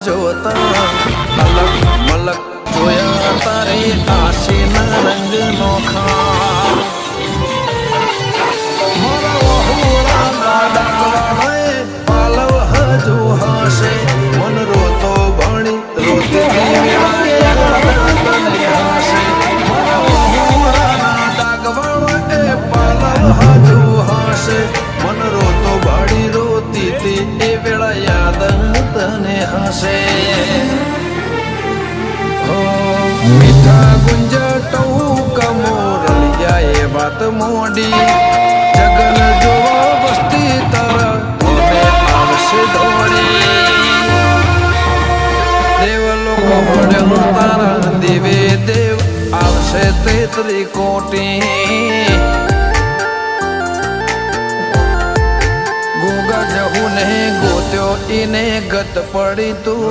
જોતા અલગ મલક જોયા તારે આશીના રંગ નોખા મારા વહુરાના ડાકવાએ પાલવ હજુ હશે મન રોતો ભણી રોતી તને હશે મારા વહુરાના ડાકવાએ પાલવ હજુ હશે મન રોતો ભણી રોતી તે એ વેળા યાદ તને હશે મીઠા ગુંજ ટહુકા મોરલિયા એ વાત મોડી જગન જોવા વસ્તી તારા મને આવશે દોડી દેવ લોકો મળ્યો તારા દેવે દેવ આવશે 33 કોટી ગોગા જહુ ને ગોત્યો ઈને ગત પડી તું